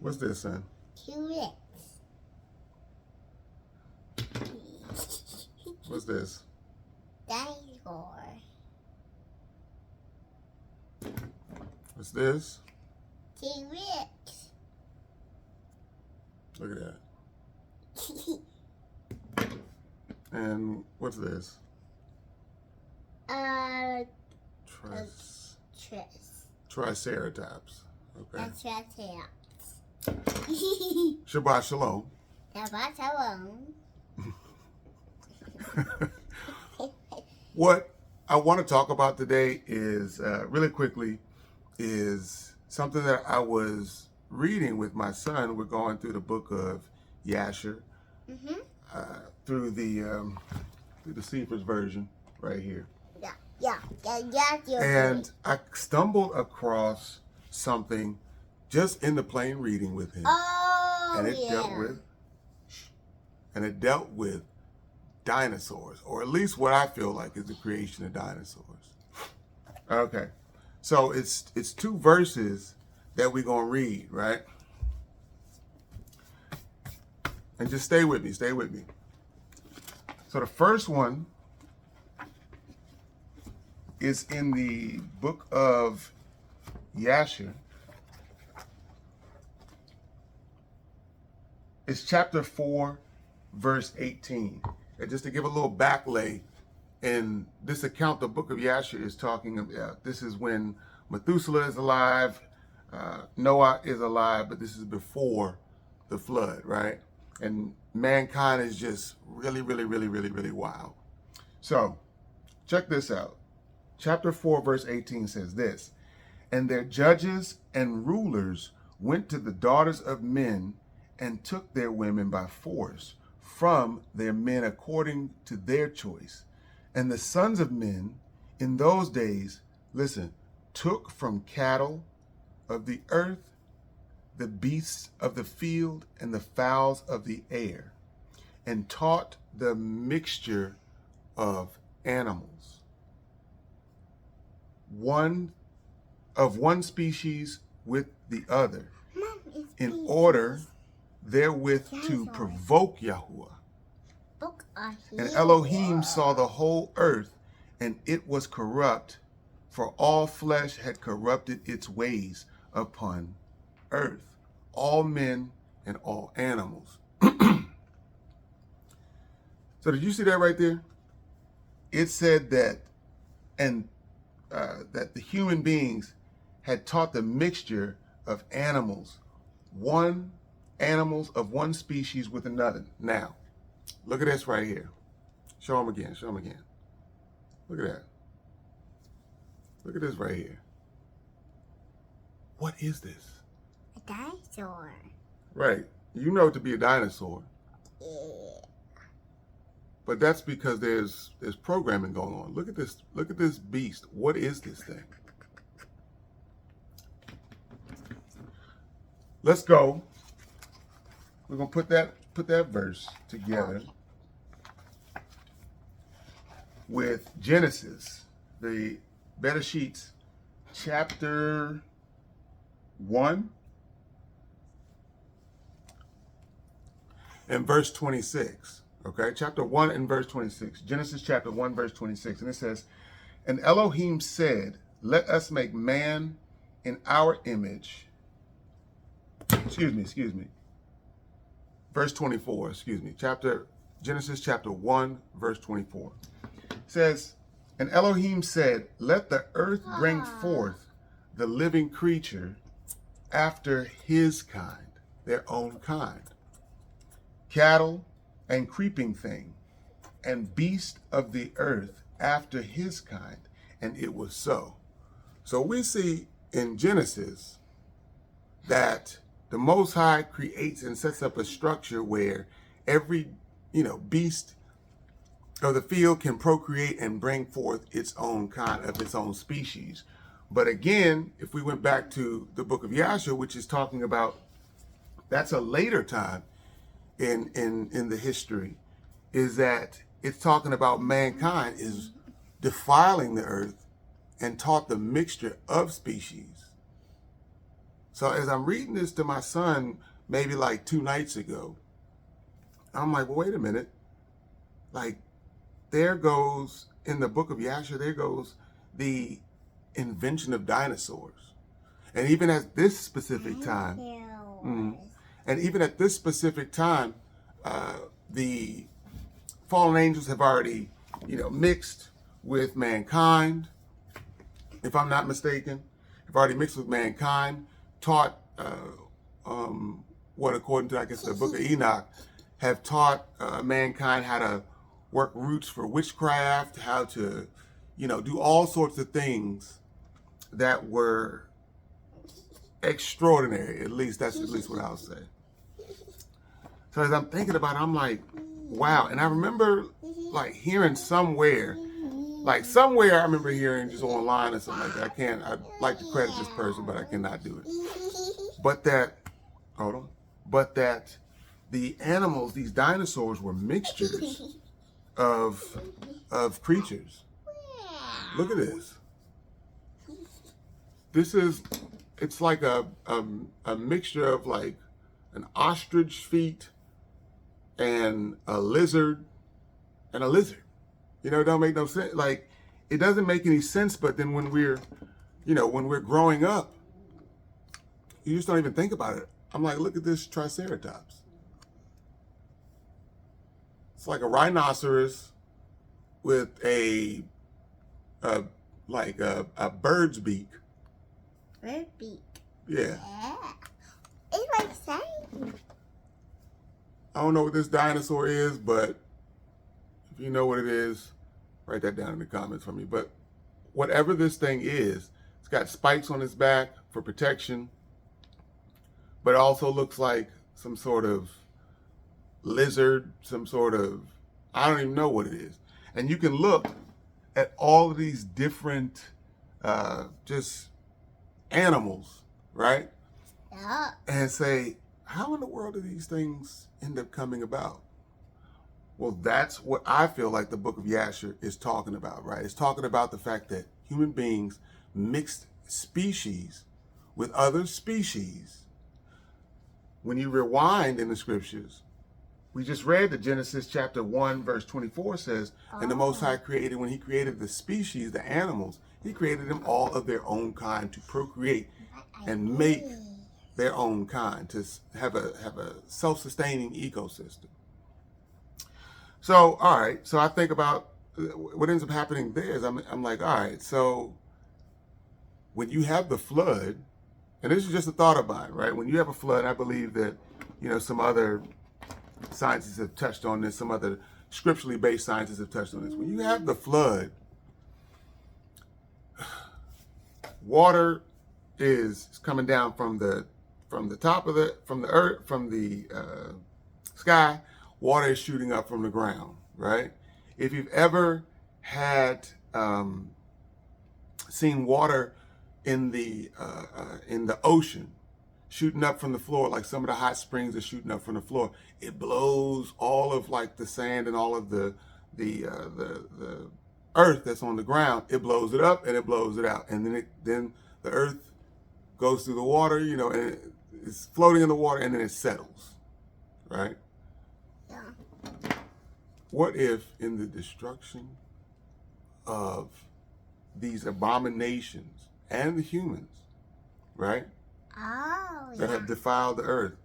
What's this, son? T-Rex. What's this? Dinosaur. What's this? T-Rex. Look at that. And what's this? Triceratops. Okay. That's right. Shabbat shalom. Shabbat shalom. What I want to talk about today is, really quickly, is something that I was reading with my son. We're going through the book of Yasher, through the Seeker's version right here. Yeah. And I stumbled across something just in the plain reading with him. Oh, And it dealt with dinosaurs, or at least what I feel like is the creation of dinosaurs. Okay. So it's two verses that we're going to read, right? And just stay with me. So the first one is in the book of Yasher. It's chapter 4, verse 18. And just to give a little backlay, in this account, the book of Yasher is talking about, this is when Methuselah is alive, Noah is alive, but this is before the flood, right? And mankind is just really wild. So, check this out. Chapter 4, verse 18 says this: "And their judges and rulers went to the daughters of men and took their women by force from their men according to their choice. And the sons of men in those days," listen, "took from cattle of the earth, the beasts of the field, and the fowls of the air, and taught the mixture of animals, one species with the other, in order therewith to provoke Yahuwah. And Elohim saw the whole earth, and it was corrupt, for all flesh had corrupted its ways upon earth, all men and all animals." So did you see that right there? It said that, that the human beings had taught the mixture of animals of one species with another. Now, look at this right here. Show them again. Look at that. Look at this right here. What is this? A dinosaur. Right. You know it to be a dinosaur. Yeah. But that's because there's programming going on. Look at this. Look at this beast. What is this thing? Let's go. We're gonna put that verse together with Genesis, the Bereshit, chapter 1 and verse 26. Okay, chapter 1 and verse 26. Genesis chapter 1, verse 26. And it says, "And Elohim said, let us make man in our image." Excuse me. Verse 24, Genesis chapter 1, verse 24. It says, "And Elohim said, let the earth bring forth the living creature after his kind," their own kind, "cattle and creeping thing, and beast of the earth after his kind. And it was so." So we see in Genesis that the Most High creates and sets up a structure where every, beast of the field can procreate and bring forth its own kind of its own species. But again, if we went back to the book of Yasher, which is talking about, that's a later time in the history, is that it's talking about mankind is defiling the earth and taught the mixture of species. So as I'm reading this to my son, maybe like 2 nights ago, I'm like, well, wait a minute. Like, there goes, in the book of Yasher, there goes the invention of dinosaurs. And even at this specific time, and even at this specific time, the fallen angels have already, mixed with mankind, if I'm not mistaken. Have already mixed with mankind, taught what, according to, I guess, the book of Enoch, have taught mankind how to work roots for witchcraft, how to, do all sorts of things that were extraordinary. At least that's what I'll say. So as I'm thinking about it, I'm like, wow. And I remember like hearing somewhere, I remember hearing just online or something like that. I'd like to credit this person, but I cannot do it. But that the animals, these dinosaurs, were mixtures of creatures. Look at this. It's like a mixture of like an ostrich feet and a lizard and a lizard. It don't make no sense. Like, it doesn't make any sense, but then when we're growing up, you just don't even think about it. I'm like, look at this triceratops. It's like a rhinoceros with a bird's beak. Bird beak. Yeah. It's like saying. I don't know what this dinosaur is, but if you know what it is, write that down in the comments for me. But whatever this thing is, it's got spikes on its back for protection, but it also looks like some sort of lizard, I don't even know what it is. And you can look at all of these different just animals, right? Yeah. And say, how in the world do these things end up coming about? Well, that's what I feel like the book of Yasher is talking about, right? It's talking about the fact that human beings mixed species with other species. When you rewind in the scriptures, we just read that Genesis chapter 1, verse 24 says, and the Most High created, when he created the species, the animals, he created them all of their own kind to procreate and make their own kind, to have a self-sustaining ecosystem. So, all right, so I think about what ends up happening there is I'm like, all right, so when you have the flood, and this is just a thought of mine, right? When you have a flood, I believe that, some other scientists have touched on this, some other scripturally based scientists have touched on this. When you have the flood, water is coming down from the top of from the sky. Water is shooting up from the ground, right? If you've ever had seen water in the ocean shooting up from the floor, like some of the hot springs are shooting up from the floor, it blows all of like the sand and all of the earth that's on the ground. It blows it up and it blows it out, and then the earth goes through the water, and it's floating in the water, and then it settles, right? Yeah. What if in the destruction of these abominations and the humans, right, that have defiled the earth,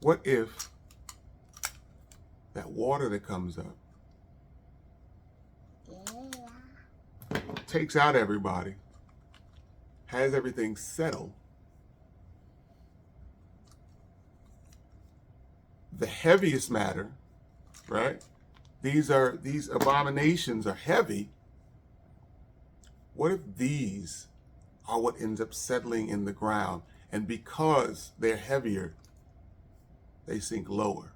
what if that water that comes up takes out everybody, has everything settle, the heaviest matter, right? These abominations are heavy. What if these are what ends up settling in the ground, and because they're heavier, they sink lower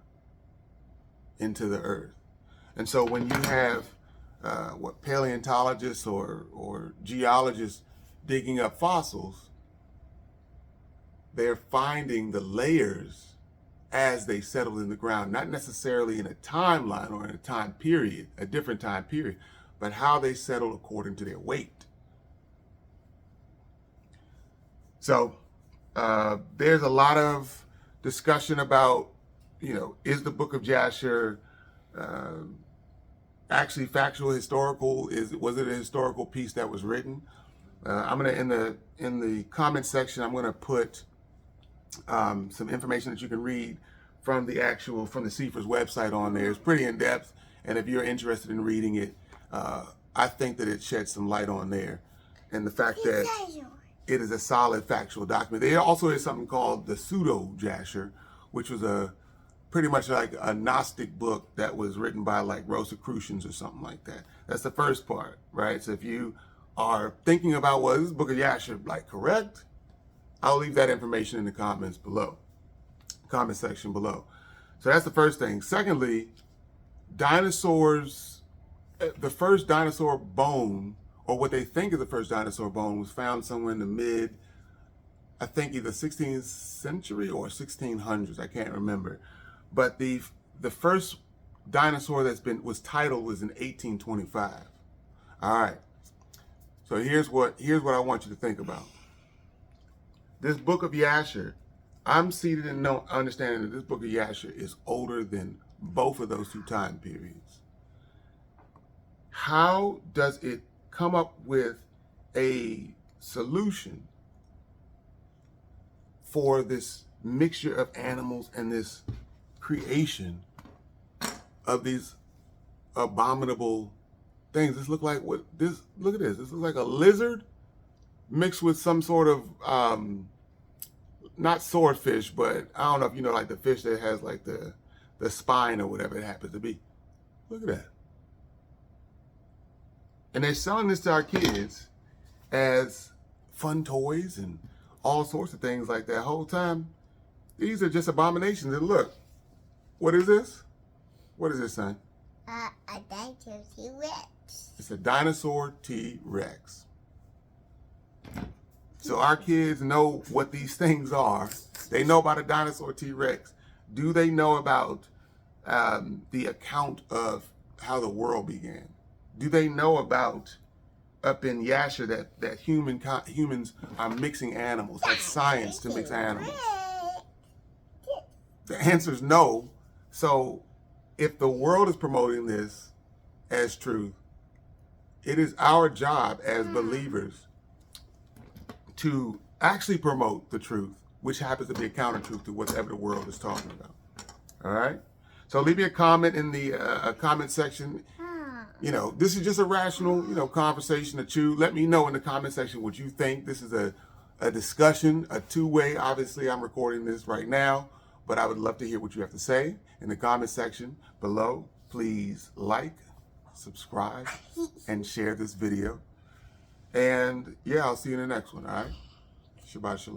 into the earth? And so when you have what paleontologists or geologists digging up fossils, they're finding the layers as they settle in the ground, not necessarily in a timeline or in a time period, a different time period, but how they settle according to their weight. So There's a lot of discussion about, is the book of Yasher actually factual, historical? Was it a historical piece that was written? I'm gonna in the comment section. I'm gonna put some information that you can read from the Seefer's website on there. It's pretty in depth, and if you're interested in reading it, I think that it sheds some light on there, and the fact that it is a solid factual document. There also is something called the Pseudo Yasher, which was pretty much like a Gnostic book that was written by like Rosicrucians or something like that. That's the first part, right? So if you are thinking about, well, this book of Yasher, like, correct? I'll leave that information in the comment section below. So that's the first thing. Secondly, dinosaurs, the first dinosaur bone, or what they think is the first dinosaur bone, was found somewhere in the I think either 16th century or 1600s. I can't remember. But the first dinosaur was titled was in 1825. All right. So here's what I want you to think about. This book of Yasher, I'm seated in understanding that this book of Yasher is older than both of those two time periods. How does it come up with a solution for this mixture of animals and this creation of these abominable things? This look like look at this. This looks like a lizard mixed with some sort of not swordfish, but I don't know if you know, like the fish that has like the spine or whatever it happens to be. Look at that. And they're selling this to our kids as fun toys and all sorts of things like that. Whole time, these are just abominations. And look, what is this? What is this, son? A dinosaur T-Rex. It's a dinosaur T-Rex. So our kids know what these things are. They know about a dinosaur T-Rex. Do they know about the account of how the world began? Do they know about up in Yasher that humans are mixing animals, have science to mix animals? The answer is no. So if the world is promoting this as truth, it is our job as believers to actually promote the truth, which happens to be a counter truth to whatever the world is talking about. All right? So leave me a comment in the comment section. This is just a rational, conversation to chew. Let me know in the comment section what you think. This is a discussion, a two-way. Obviously, I'm recording this right now, but I would love to hear what you have to say in the comment section below. Please like, subscribe, and share this video. And yeah, I'll see you in the next one, all right? Shabbat shalom.